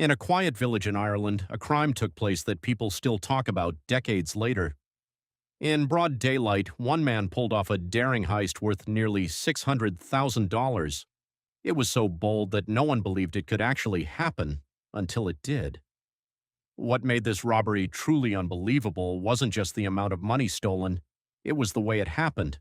In a quiet village in Ireland, a crime took place that people still talk about decades later. In broad daylight, one man pulled off a daring heist worth nearly $600,000. It was so bold that no one believed it could actually happen until it did. What made this robbery truly unbelievable wasn't just the amount of money stolen, it was the way it happened.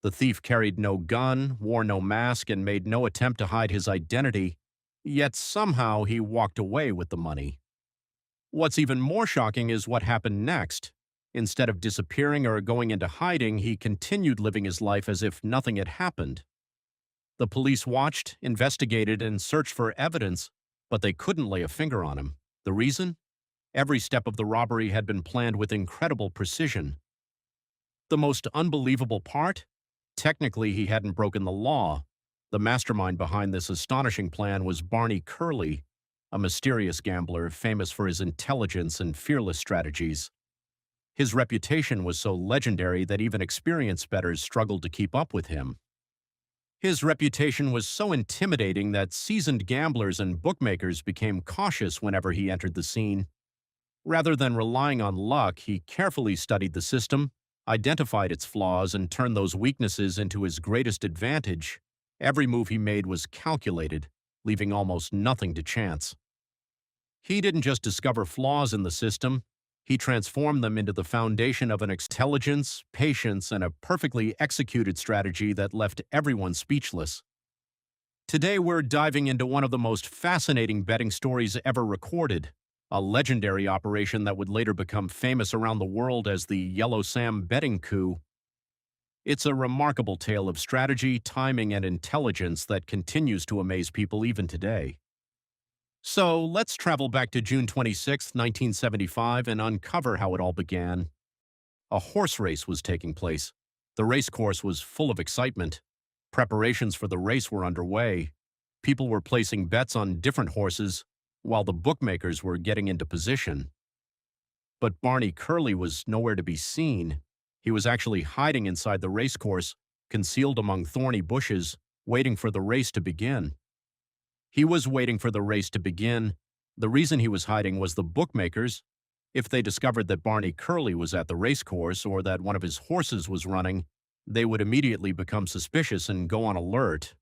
The thief carried no gun, wore no mask, and made no attempt to hide his identity, yet somehow he walked away with the money. What's even more shocking is what happened next. Instead of disappearing or going into hiding, he continued living his life as if nothing had happened. The police watched, investigated, and searched for evidence, but they couldn't lay a finger on him. The reason? Every step of the robbery had been planned with incredible precision. The most unbelievable part? Technically, he hadn't broken the law. The mastermind behind this astonishing plan was Barney Curley, a mysterious gambler famous for his intelligence and fearless strategies. His reputation was so legendary that even experienced bettors struggled to keep up with him. His reputation was so intimidating that seasoned gamblers and bookmakers became cautious whenever he entered the scene. Rather than relying on luck, he carefully studied the system, identified its flaws, and turned those weaknesses into his greatest advantage. Every move he made was calculated, leaving almost nothing to chance. He didn't just discover flaws in the system, he transformed them into the foundation of an intelligence, patience, and a perfectly executed strategy that left everyone speechless. Today we're diving into one of the most fascinating betting stories ever recorded, a legendary operation that would later become famous around the world as the Yellow Sam betting coup. It's a remarkable tale of strategy, timing, and intelligence that continues to amaze people even today. So let's travel back to June 26, 1975, and uncover how it all began. A horse race was taking place. The race course was full of excitement. Preparations for the race were underway. People were placing bets on different horses, while the bookmakers were getting into position. But Barney Curley was nowhere to be seen. He was actually hiding inside the race course, concealed among thorny bushes, waiting for the race to begin. He was waiting for the race to begin. The reason he was hiding was the bookmakers. If they discovered that Barney Curley was at the race course or that one of his horses was running, they would immediately become suspicious and go on alert.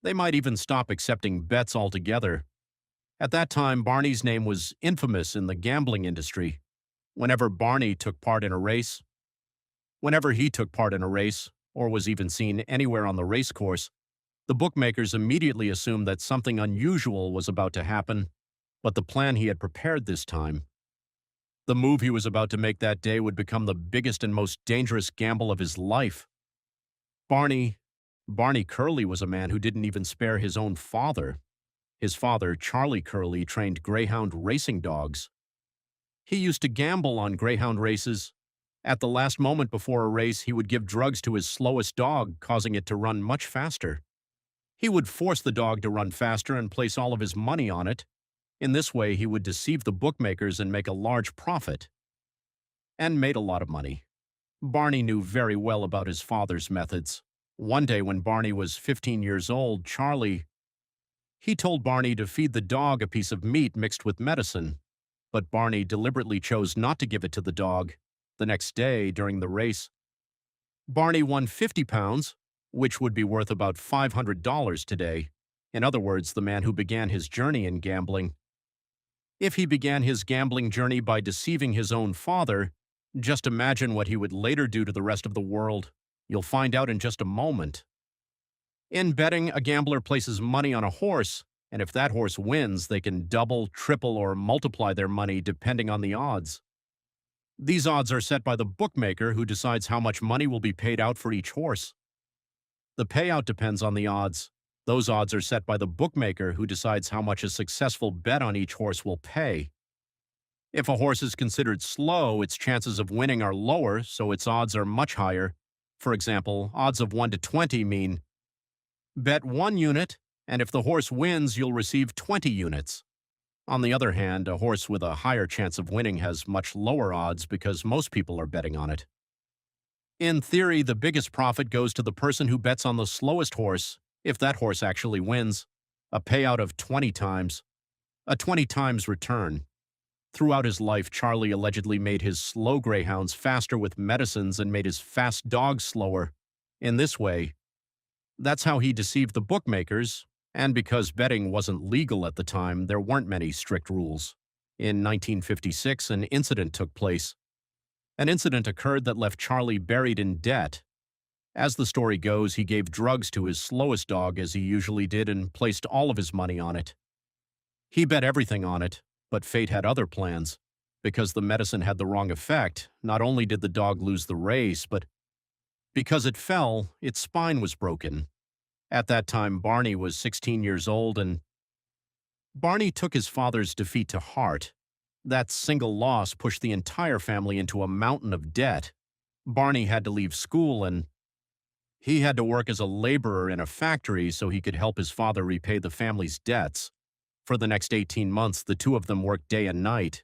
They might even stop accepting bets altogether. At that time, Barney's name was infamous in the gambling industry. Whenever he took part in a race, or was even seen anywhere on the race course, the bookmakers immediately assumed that something unusual was about to happen, but the plan he had prepared this time. The move he was about to make that day would become the biggest and most dangerous gamble of his life. Barney Curley was a man who didn't even spare his own father. His father, Charlie Curley, trained greyhound racing dogs. He used to gamble on greyhound races. At the last moment before a race, he would give drugs to his slowest dog, causing it to run much faster. He would force the dog to run faster and place all of his money on it. In this way, he would deceive the bookmakers and make a large profit. And made a lot of money. Barney knew very well about his father's methods. One day when Barney was 15 years old, he told Barney to feed the dog a piece of meat mixed with medicine. But Barney deliberately chose not to give it to the dog. The next day, during the race, Barney won 50 pounds, which would be worth about $500 today. In other words, the man who began his journey in gambling. If he began his gambling journey by deceiving his own father, just imagine what he would later do to the rest of the world. You'll find out in just a moment. In betting, a gambler places money on a horse, and if that horse wins, they can double, triple, or multiply their money depending on the odds. These odds are set by the bookmaker, who decides how much money will be paid out for each horse. The payout depends on the odds. Those odds are set by the bookmaker, who decides how much a successful bet on each horse will pay. If a horse is considered slow, its chances of winning are lower, so its odds are much higher. For example, odds of 1 to 20 mean bet 1 unit, and if the horse wins, you'll receive 20 units. On the other hand, a horse with a higher chance of winning has much lower odds because most people are betting on it. In theory, the biggest profit goes to the person who bets on the slowest horse, if that horse actually wins, a payout of 20 times. A 20 times return. Throughout his life, Charlie allegedly made his slow greyhounds faster with medicines and made his fast dogs slower. In this way, that's how he deceived the bookmakers, and because betting wasn't legal at the time, there weren't many strict rules. In 1956, an incident took place. An incident occurred that left Charlie buried in debt. As the story goes, he gave drugs to his slowest dog, as he usually did, and placed all of his money on it. He bet everything on it, but fate had other plans. Because the medicine had the wrong effect, not only did the dog lose the race, but because it fell, its spine was broken. At that time, Barney was 16 years old, and Barney took his father's defeat to heart. That single loss pushed the entire family into a mountain of debt. Barney had to leave school, and he had to work as a laborer in a factory so he could help his father repay the family's debts. For the next 18 months, the two of them worked day and night.